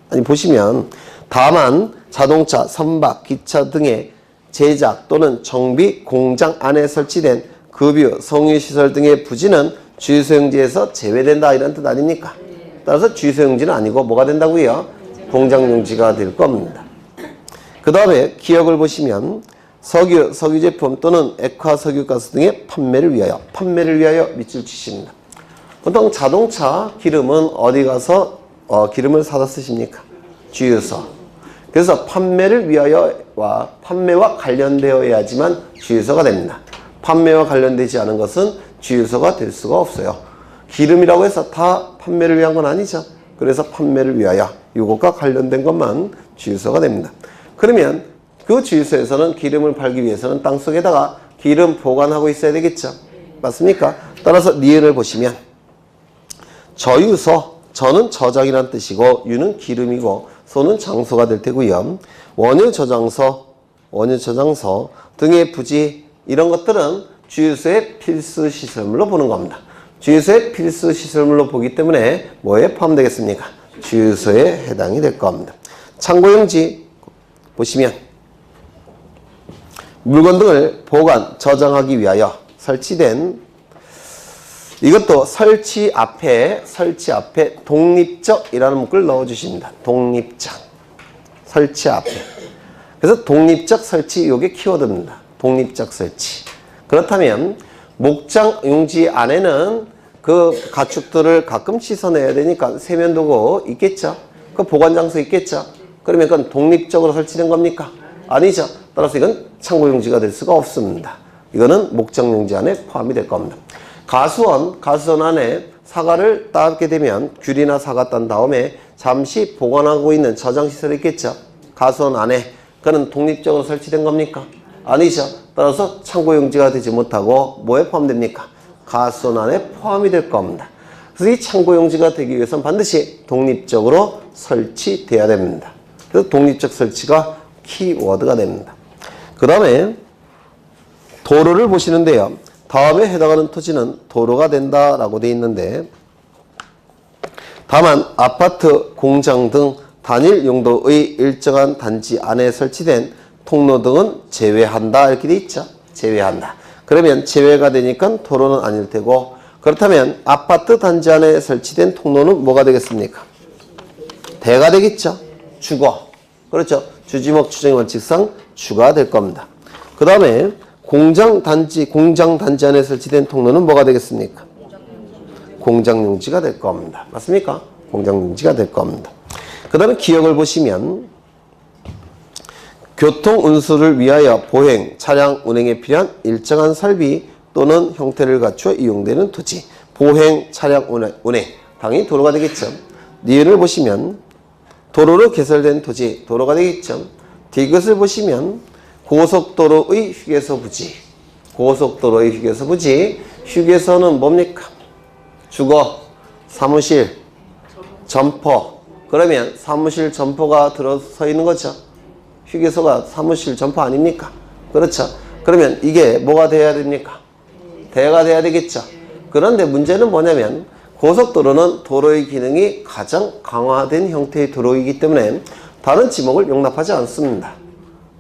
아니 보시면 다만 자동차, 선박, 기차 등의 제작 또는 정비 공장 안에 설치된 급유, 송유시설 등의 부지는 주유소용지에서 제외된다 이런 뜻 아닙니까? 따라서 주유소용지는 아니고 뭐가 된다고요? 공장용지가 될 겁니다. 그 다음에 기억을 보시면 석유, 석유제품 또는 액화석유가스 등의 판매를 위하여 밑줄 치십니다. 보통 자동차 기름은 어디 가서 기름을 사다 쓰십니까? 주유소. 그래서 판매를 위하여와 판매와 관련되어야지만 주유소가 됩니다. 판매와 관련되지 않은 것은 주유소가 될 수가 없어요. 기름이라고 해서 다 판매를 위한 건 아니죠. 그래서 판매를 위하여 이것과 관련된 것만 주유소가 됩니다. 그러면 그 주유소에서는 기름을 팔기 위해서는 땅속에다가 기름 보관하고 있어야 되겠죠. 맞습니까? 따라서 니은을 보시면 저유소, 저는 저장이란 뜻이고 유는 기름이고 소는 장소가 될 테고요. 원유 저장소 등의 부지 이런 것들은 주유소의 필수 시설물로 보는 겁니다. 주유소의 필수 시설물로 보기 때문에 뭐에 포함되겠습니까? 주유소에 해당이 될 겁니다. 창고용지 보시면 물건 등을 보관, 저장하기 위하여 설치된 이것도 설치 앞에 독립적이라는 문구를 넣어주십니다. 독립적. 설치 앞에. 그래서 독립적 설치, 이게 키워드입니다. 독립적 설치. 그렇다면 목장 용지 안에는 그 가축들을 가끔 씻어내야 되니까 세면도구 있겠죠? 그 보관장소 있겠죠? 그러면 그건 독립적으로 설치된 겁니까? 아니죠. 따라서 이건 창고용지가 될 수가 없습니다. 이거는 목장용지 안에 포함이 될 겁니다. 가수원 안에 사과를 따게 되면 귤이나 사과 딴 다음에 잠시 보관하고 있는 저장시설이 있겠죠. 가수원 안에 그는 독립적으로 설치된 겁니까? 아니죠. 따라서 창고용지가 되지 못하고 뭐에 포함됩니까? 가수원 안에 포함이 될 겁니다. 그래서 이 창고용지가 되기 위해서는 반드시 독립적으로 설치돼야 됩니다. 그래서 독립적 설치가 키워드가 됩니다. 그 다음에 도로를 보시는데요. 다음에 해당하는 토지는 도로가 된다라고 되어 있는데 다만 아파트, 공장 등 단일 용도의 일정한 단지 안에 설치된 통로 등은 제외한다 이렇게 되어 있죠. 제외한다. 그러면 제외가 되니까 도로는 아닐 테고 그렇다면 아파트 단지 안에 설치된 통로는 뭐가 되겠습니까? 대가 되겠죠. 주거. 그렇죠. 주지목 추정의 원칙상 주가 될 겁니다. 그 다음에 공장 단지 안에 설치된 통로는 뭐가 되겠습니까? 공장용지가 될 겁니다. 맞습니까? 공장용지가 될 겁니다. 그 다음에 기역을 보시면 교통 운수를 위하여 보행, 차량 운행에 필요한 일정한 설비 또는 형태를 갖추어 이용되는 토지. 보행, 차량 운행. 당연히 도로가 되겠죠. 니은을 보시면 도로로 개설된 토지, 도로가 되겠죠. 디귿을 보시면 고속도로의 휴게소 부지. 고속도로의 휴게소 부지. 휴게소는 뭡니까? 주거, 사무실, 점포. 그러면 사무실 점포가 들어서 있는 거죠. 휴게소가 사무실 점포 아닙니까? 그렇죠. 그러면 이게 뭐가 돼야 됩니까? 대가 돼야 되겠죠. 그런데 문제는 뭐냐면 고속도로는 도로의 기능이 가장 강화된 형태의 도로이기 때문에 다른 지목을 용납하지 않습니다.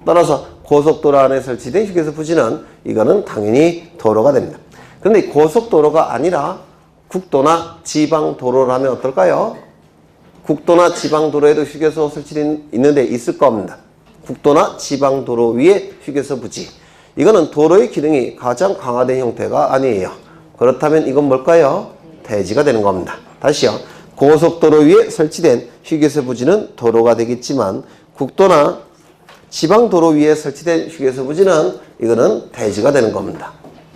따라서 고속도로 안에 설치된 휴게소 부지는 이거는 당연히 도로가 됩니다. 그런데 고속도로가 아니라 국도나 지방도로라면 어떨까요? 국도나 지방도로에도 휴게소 설치되어 있는데 있을 겁니다. 국도나 지방도로 위에 휴게소 부지. 이거는 도로의 기능이 가장 강화된 형태가 아니에요. 그렇다면 이건 뭘까요? 대지가 되는 겁니다. 다시요. 고속도로 위에 설치된 휴게소 부지는 도로가 되겠지만 국도나 지방도로 위에 설치된 휴게소 부지는 이거는 대지가 되는 겁니다.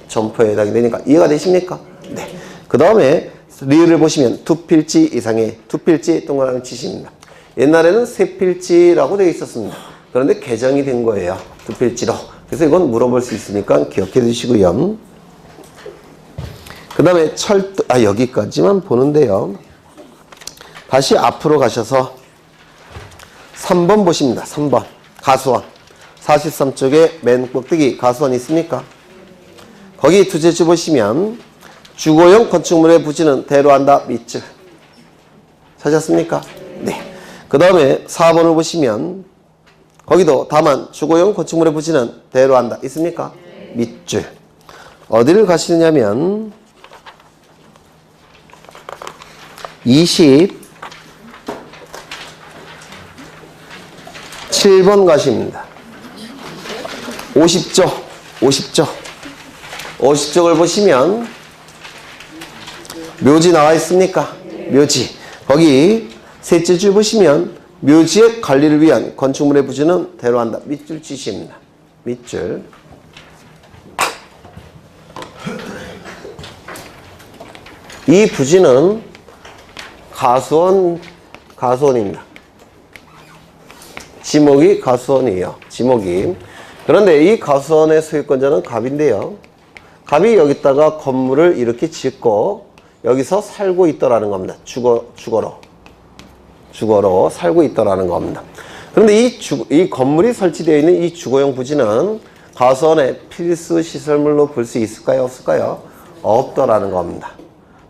점포에 해당이 되니까 이해가 되십니까? 네. 그 다음에 리을을 보시면 두 필지 이상의 두 필지 동그라미 치십니다. 옛날에는 세 필지라고 되어 있었습니다. 그런데 개정이 된 거예요. 두 필지로. 그래서 이건 물어볼 수 있으니까 기억해 두시고요. 그 다음에 여기까지만 보는데요. 다시 앞으로 가셔서 3번 보십니다. 3번. 가수원. 43쪽에 맨 꼭대기 가수원 있습니까? 거기 두제주 보시면 주거용 건축물의 부지는 대로한다. 밑줄. 찾았습니까? 네. 그 다음에 4번을 보시면 거기도 다만 주거용 건축물의 부지는 대로한다. 있습니까? 밑줄. 어디를 가시느냐면 27번 가십니다. 50쪽을 보시면 묘지 나와 있습니까? 묘지. 거기 셋째 줄 보시면 묘지의 관리를 위한 건축물의 부지는 대로한다. 밑줄 치십니다. 밑줄. 이 부지는 가수원입니다. 지목이 가수원이에요. 지목이. 그런데 이 가수원의 소유권자는 갑인데요. 갑이 여기다가 건물을 이렇게 짓고 여기서 살고 있더라는 겁니다. 주거로 살고 있더라는 겁니다. 그런데 이 건물이 설치되어 있는 이 주거용 부지는 가수원의 필수 시설물로 볼 수 있을까요? 없을까요? 없더라는 겁니다.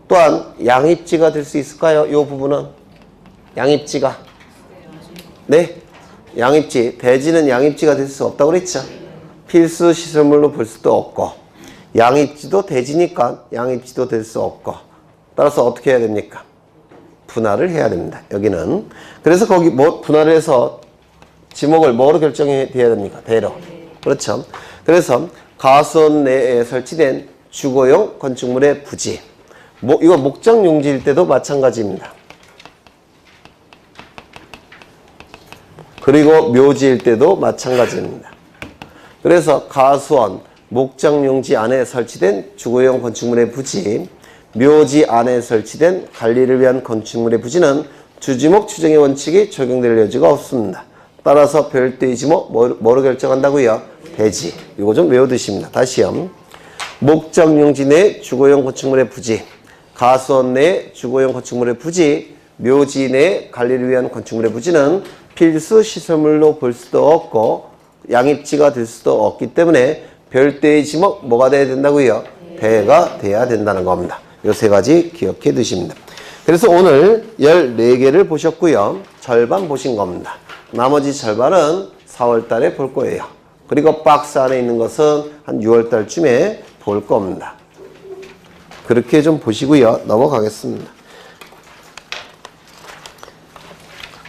또한 양입지가 될 수 있을까요? 이 부분은 양입지가. 네. 양입지. 대지는 양입지가 될 수 없다고 그랬죠. 필수 시설물로 볼 수도 없고 양입지도 대지니까 양입지도 될 수 없고 따라서 어떻게 해야 됩니까? 분할을 해야 됩니다. 여기는. 그래서 거기 분할을 해서 지목을 뭐로 결정해야 됩니까? 대로. 그렇죠. 그래서 가수원 내에 설치된 주거용 건축물의 부지. 이거 목장 용지일 때도 마찬가지입니다. 그리고 묘지일 때도 마찬가지입니다. 그래서 가수원, 목장 용지 안에 설치된 주거용 건축물의 부지, 묘지 안에 설치된 관리를 위한 건축물의 부지는 주지목 추정의 원칙이 적용될 여지가 없습니다. 따라서 별도의 지목 뭐로 결정한다고요? 대지. 이거 좀 외워두십니다. 다시요. 목적용지 내 주거용 건축물의 부지, 가수원 내 주거용 건축물의 부지, 묘지 내 관리를 위한 건축물의 부지는 필수 시설물로 볼 수도 없고 양입지가 될 수도 없기 때문에 별도의 지목 뭐가 돼야 된다고요? 배가 돼야 된다는 겁니다. 요 세 가지 기억해 두십니다. 그래서 오늘 14개를 보셨고요. 절반 보신 겁니다. 나머지 절반은 4월 달에 볼 거예요. 그리고 박스 안에 있는 것은 한 6월 달쯤에 볼 겁니다. 그렇게 좀 보시고요. 넘어가겠습니다.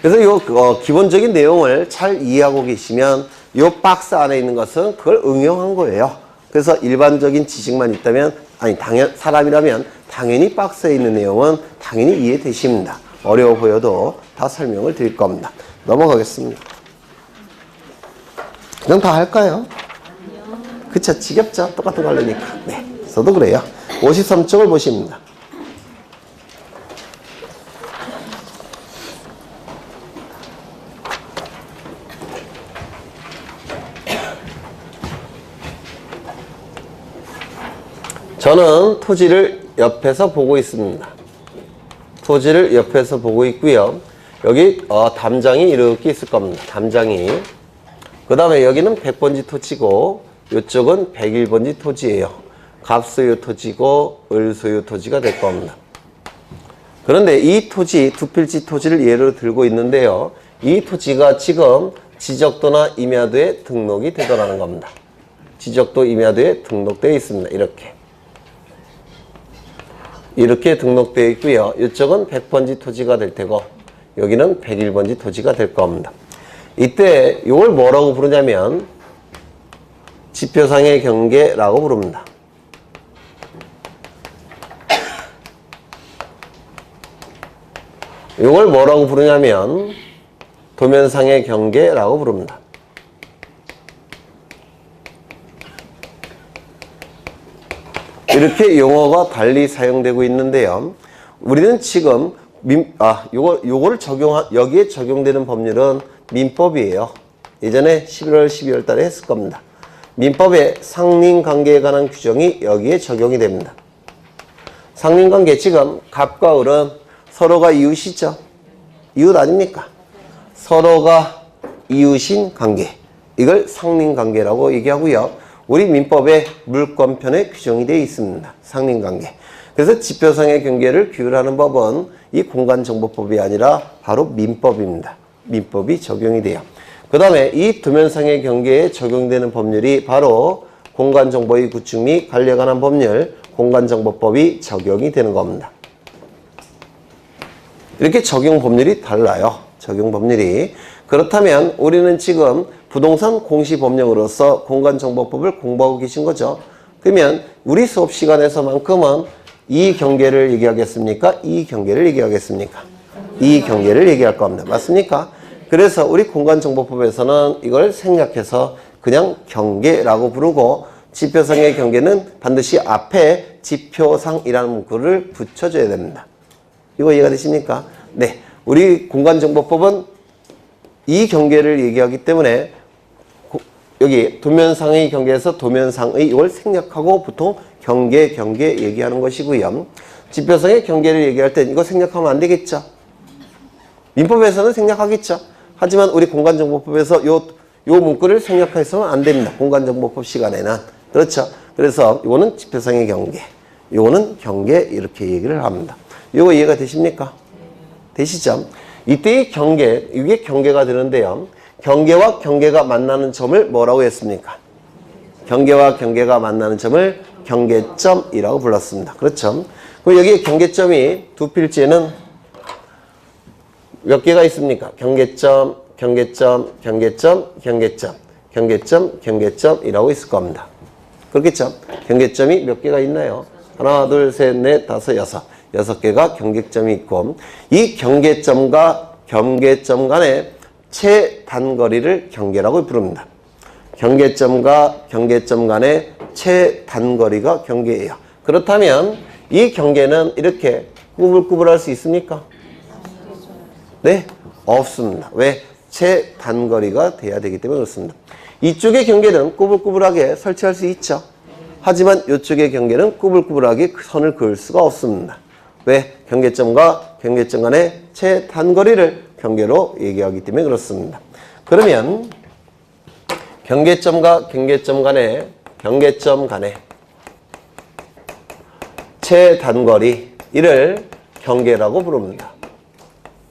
그래서 요 기본적인 내용을 잘 이해하고 계시면 요 박스 안에 있는 것은 그걸 응용한 거예요. 그래서 일반적인 지식만 있다면 사람이라면 당연히 박스에 있는 내용은 당연히 이해되십니다. 어려워 보여도 다 설명을 드릴 겁니다. 넘어가겠습니다. 그냥 다 할까요? 그쵸, 지겹죠? 똑같은 거 하려니까. 네, 저도 그래요. 53쪽을 보십니다. 저는 토지를 옆에서 보고 있습니다. 토지를 옆에서 보고 있고요. 여기 담장이 이렇게 있을 겁니다. 담장이. 그 다음에 여기는 100번지 토지고 이쪽은 101번지 토지예요. 갑소유 토지고 을소유 토지가 될 겁니다. 그런데 이 토지, 두 필지 토지를 예로 들고 있는데요. 이 토지가 지금 지적도나 임야도에 등록이 되더라는 겁니다. 지적도 임야도에 등록되어 있습니다. 이렇게 등록되어 있고요. 이쪽은 100번지 토지가 될 테고 여기는 101번지 토지가 될 겁니다. 이때 이걸 뭐라고 부르냐면 지표상의 경계라고 부릅니다. 이걸 뭐라고 부르냐면 도면상의 경계라고 부릅니다. 이렇게 용어가 달리 사용되고 있는데요. 우리는 지금 요거를 여기에 적용되는 법률은 민법이에요. 예전에 11월, 12월 달에 했을 겁니다. 민법의 상린관계에 관한 규정이 여기에 적용이 됩니다. 상린관계, 지금 갑과 을은 서로가 이웃이죠. 이웃 아닙니까? 서로가 이웃인 관계. 이걸 상린관계라고 얘기하고요. 우리 민법의 물권편에 규정이 되어 있습니다. 상린관계. 그래서 지표상의 경계를 규율하는 법은 이 공간정보법이 아니라 바로 민법입니다. 민법이 적용이 돼요. 그 다음에 이 도면상의 경계에 적용되는 법률이 바로 공간정보의 구축 및 관리에 관한 법률, 공간정보법이 적용이 되는 겁니다. 이렇게 적용 법률이 달라요. 적용 법률이. 그렇다면 우리는 지금 부동산 공시법령으로서 공간정보법을 공부하고 계신 거죠. 그러면 우리 수업 시간에서만큼은 이 경계를 얘기하겠습니까? 이 경계를 얘기하겠습니까? 이 경계를 얘기할 겁니다. 맞습니까? 그래서 우리 공간정보법에서는 이걸 생략해서 그냥 경계라고 부르고 지표상의 경계는 반드시 앞에 지표상이라는 문구를 붙여줘야 됩니다. 이거 이해가 되십니까? 네. 우리 공간정보법은 이 경계를 얘기하기 때문에 여기 도면상의 경계에서 도면상의 이걸 생략하고 보통 경계 얘기하는 것이고요. 지표상의 경계를 얘기할 땐 이거 생략하면 안 되겠죠. 민법에서는 생략하겠죠. 하지만 우리 공간정보법에서 요 문구를 생략해서는 안 됩니다. 공간정보법 시간에는. 그렇죠. 그래서 이거는 지표상의 경계, 이거는 경계 이렇게 얘기를 합니다. 이거 이해가 되십니까? 되시죠? 이때의 경계, 이게 경계가 되는데요. 경계와 경계가 만나는 점을 뭐라고 했습니까? 경계와 경계가 만나는 점을 경계점이라고 불렀습니다. 그렇죠? 그럼 여기 경계점이 두 필지에는 몇 개가 있습니까? 경계점, 경계점, 경계점, 경계점, 경계점, 경계점이라고 있을 겁니다. 그렇겠죠? 경계점이 몇 개가 있나요? 하나, 둘, 셋, 넷, 다섯, 여섯 개가 경계점이 있고 이 경계점과 경계점 간의 최단거리를 경계라고 부릅니다. 경계점과 경계점 간의 최단거리가 경계예요. 그렇다면 이 경계는 이렇게 꾸불꾸불할 수 있습니까? 네? 없습니다. 왜? 최단거리가 돼야 되기 때문에 그렇습니다. 이쪽의 경계는 꾸불꾸불하게 설치할 수 있죠. 하지만 이쪽의 경계는 꾸불꾸불하게 선을 그을 수가 없습니다. 왜? 경계점과 경계점 간의 최단거리를 경계로 얘기하기 때문에 그렇습니다. 그러면 경계점과 경계점 간의 최단거리 이를 경계라고 부릅니다.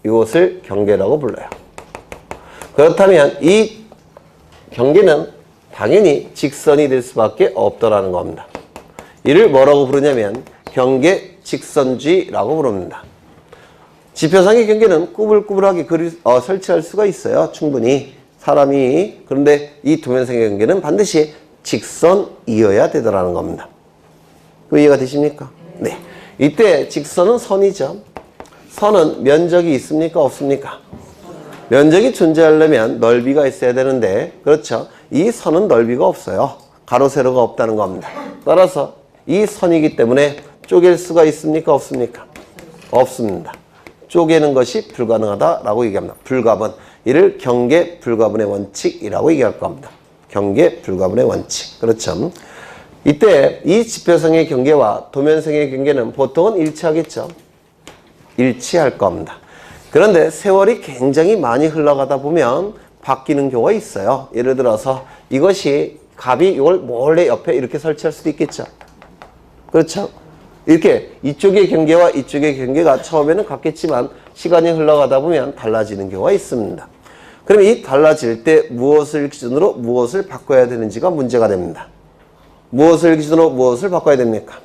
이것을 경계라고 불러요. 그렇다면 이 경계는 당연히 직선이 될 수밖에 없더라는 겁니다. 이를 뭐라고 부르냐면 경계 직선주의라고 부릅니다. 지표상의 경계는 꾸불꾸불하게 설치할 수가 있어요. 충분히 사람이. 그런데 이 도면상의 경계는 반드시 직선이어야 되더라는 겁니다. 그 이해가 되십니까? 네. 이때 직선은 선이죠. 선은 면적이 있습니까? 없습니까? 면적이 존재하려면 넓이가 있어야 되는데 그렇죠. 이 선은 넓이가 없어요. 가로 세로가 없다는 겁니다. 따라서 이 선이기 때문에 쪼갤 수가 있습니까? 없습니까? 없습니다. 쪼개는 것이 불가능하다라고 얘기합니다. 불가분. 이를 경계 불가분의 원칙이라고 얘기할 겁니다. 경계 불가분의 원칙. 그렇죠. 이때 이 지표상의 경계와 도면상의 경계는 보통은 일치하겠죠. 일치할 겁니다. 그런데 세월이 굉장히 많이 흘러가다 보면 바뀌는 경우가 있어요. 예를 들어서 이것이 갑이 이걸 몰래 옆에 이렇게 설치할 수도 있겠죠. 그렇죠? 이렇게 이쪽의 경계와 이쪽의 경계가 처음에는 같겠지만 시간이 흘러가다 보면 달라지는 경우가 있습니다. 그럼 이 달라질 때 무엇을 기준으로 무엇을 바꿔야 되는지가 문제가 됩니다. 무엇을 기준으로 무엇을 바꿔야 됩니까?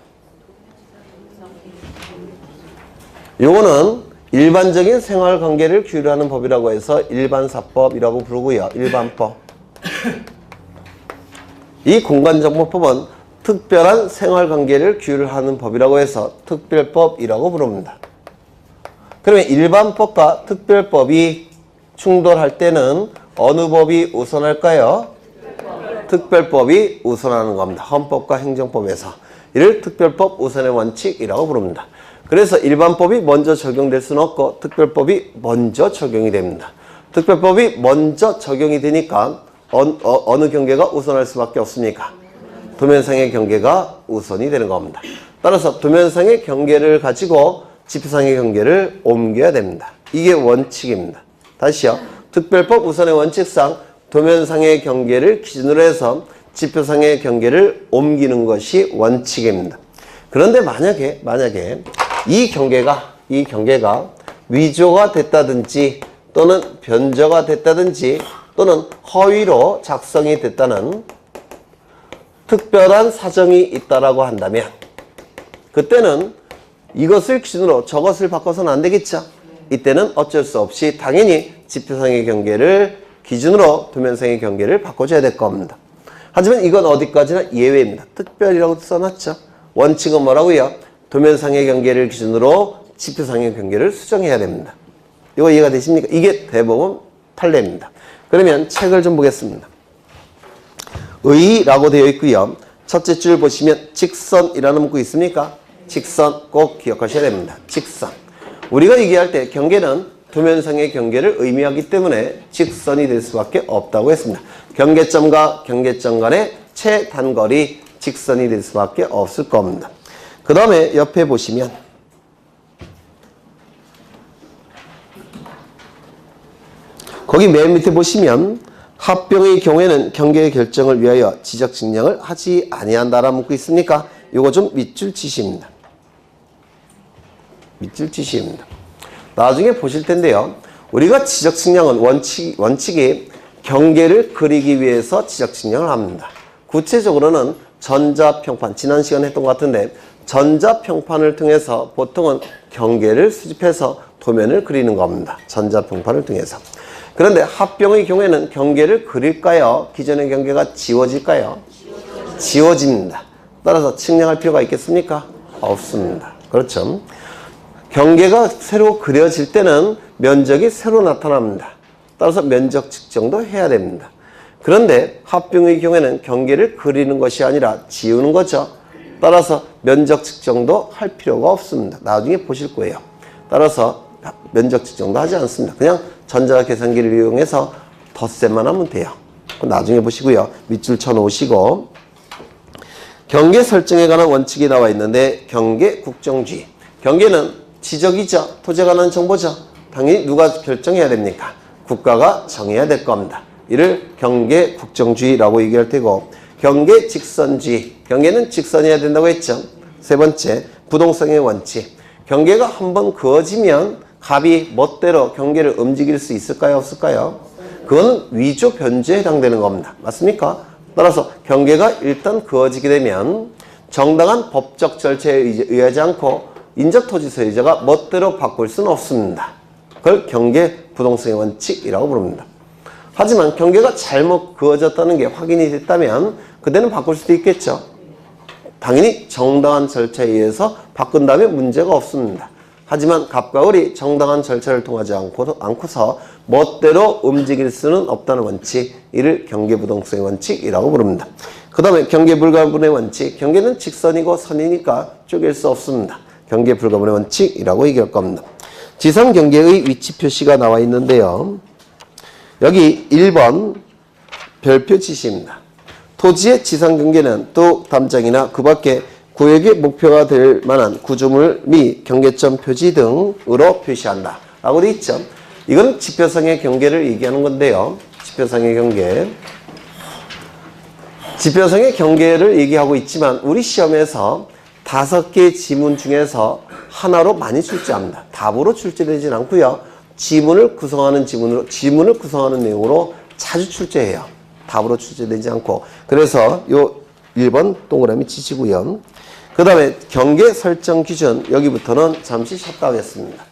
요거는 일반적인 생활관계를 규율하는 법이라고 해서 일반사법이라고 부르고요. 일반법. 이 공간정보법은 특별한 생활관계를 규율하는 법이라고 해서 특별법이라고 부릅니다. 그러면 일반법과 특별법이 충돌할 때는 어느 법이 우선할까요? 특별법이 우선하는 겁니다. 헌법과 행정법에서. 이를 특별법 우선의 원칙이라고 부릅니다. 그래서 일반법이 먼저 적용될 수는 없고 특별법이 먼저 적용이 됩니다. 특별법이 먼저 적용이 되니까 어느 경계가 우선할 수밖에 없습니까? 도면상의 경계가 우선이 되는 겁니다. 따라서 도면상의 경계를 가지고 지표상의 경계를 옮겨야 됩니다. 이게 원칙입니다. 다시요. 특별법 우선의 원칙상 도면상의 경계를 기준으로 해서 지표상의 경계를 옮기는 것이 원칙입니다. 그런데 만약에 이 경계가 위조가 됐다든지 또는 변조가 됐다든지 또는 허위로 작성이 됐다는 특별한 사정이 있다라고 한다면 그때는 이것을 기준으로 저것을 바꿔서는 안 되겠죠. 이때는 어쩔 수 없이 당연히 지표상의 경계를 기준으로 도면상의 경계를 바꿔줘야 될 겁니다. 하지만 이건 어디까지나 예외입니다. 특별이라고 써놨죠. 원칙은 뭐라고요? 도면상의 경계를 기준으로 지표상의 경계를 수정해야 됩니다. 이거 이해가 되십니까? 이게 대법원 판례입니다. 그러면 책을 좀 보겠습니다. 의라고 되어 있고요. 첫째 줄 보시면 직선이라는 문구 있습니까? 직선 꼭 기억하셔야 됩니다. 직선. 우리가 얘기할 때 경계는 도면상의 경계를 의미하기 때문에 직선이 될 수밖에 없다고 했습니다. 경계점과 경계점 간의 최단거리 직선이 될 수밖에 없을 겁니다. 그 다음에 옆에 보시면 거기 맨 밑에 보시면 합병의 경우에는 경계의 결정을 위하여 지적 증량을 하지 아니한다라는 문구 있습니까? 이거 좀 밑줄 치시입니다. 밑줄 치시입니다. 나중에 보실 텐데요. 우리가 지적 측량은 원칙이 경계를 그리기 위해서 지적 측량을 합니다. 구체적으로는 전자평판, 지난 시간에 했던 것 같은데 전자평판을 통해서 보통은 경계를 수집해서 도면을 그리는 겁니다. 전자평판을 통해서. 그런데 합병의 경우에는 경계를 그릴까요? 기존의 경계가 지워질까요? 지워집니다. 따라서 측량할 필요가 있겠습니까? 없습니다. 그렇죠? 경계가 새로 그려질 때는 면적이 새로 나타납니다. 따라서 면적 측정도 해야 됩니다. 그런데 합병의 경우에는 경계를 그리는 것이 아니라 지우는 거죠. 따라서 면적 측정도 할 필요가 없습니다. 나중에 보실 거예요. 따라서 면적 측정도 하지 않습니다. 그냥 전자계산기를 이용해서 덧셈만 하면 돼요. 나중에 보시고요. 밑줄 쳐놓으시고 경계 설정에 관한 원칙이 나와 있는데 경계 국정주의. 경계는 지적이죠. 토지에 관한 정보죠. 당연히 누가 결정해야 됩니까? 국가가 정해야 될 겁니다. 이를 경계 국정주의라고 얘기할 테고 경계 직선주의. 경계는 직선이어야 된다고 했죠. 세 번째, 부동성의 원칙. 경계가 한번 그어지면 갑이 멋대로 경계를 움직일 수 있을까요? 없을까요? 그건 위조 변주에 해당되는 겁니다. 맞습니까? 따라서 경계가 일단 그어지게 되면 정당한 법적 절차에 의하지 않고 인접토지 소유자가 멋대로 바꿀 수는 없습니다. 그걸 경계 부동성의 원칙이라고 부릅니다. 하지만 경계가 잘못 그어졌다는 게 확인이 됐다면 그때는 바꿀 수도 있겠죠. 당연히 정당한 절차에 의해서 바꾼다면 문제가 없습니다. 하지만 갑과 을이 정당한 절차를 통하지 않고서 멋대로 움직일 수는 없다는 원칙, 이를 경계부동성의 원칙이라고 부릅니다. 그 다음에 경계불가분의 원칙, 경계는 직선이고 선이니까 쪼갤 수 없습니다. 경계불가분의 원칙이라고 얘기할 겁니다. 지상경계의 위치 표시가 나와 있는데요. 여기 1번 별표 지시입니다. 토지의 지상경계는 또 담장이나 그 밖에 구역의 목표가 될 만한 구조물 및 경계점 표지 등으로 표시한다 라고 되어 있죠. 이건 지표상의 경계를 얘기하는 건데요. 지표상의 경계. 지표상의 경계를 얘기하고 있지만 우리 시험에서 5개 지문 중에서 하나로 많이 출제합니다. 답으로 출제되진 않고요. 지문을 구성하는 내용으로 자주 출제해요. 답으로 출제되지 않고. 그래서 요 1번 동그라미 치시고요. 그 다음에 경계 설정 기준, 여기부터는 잠시 쉬었다 하겠습니다.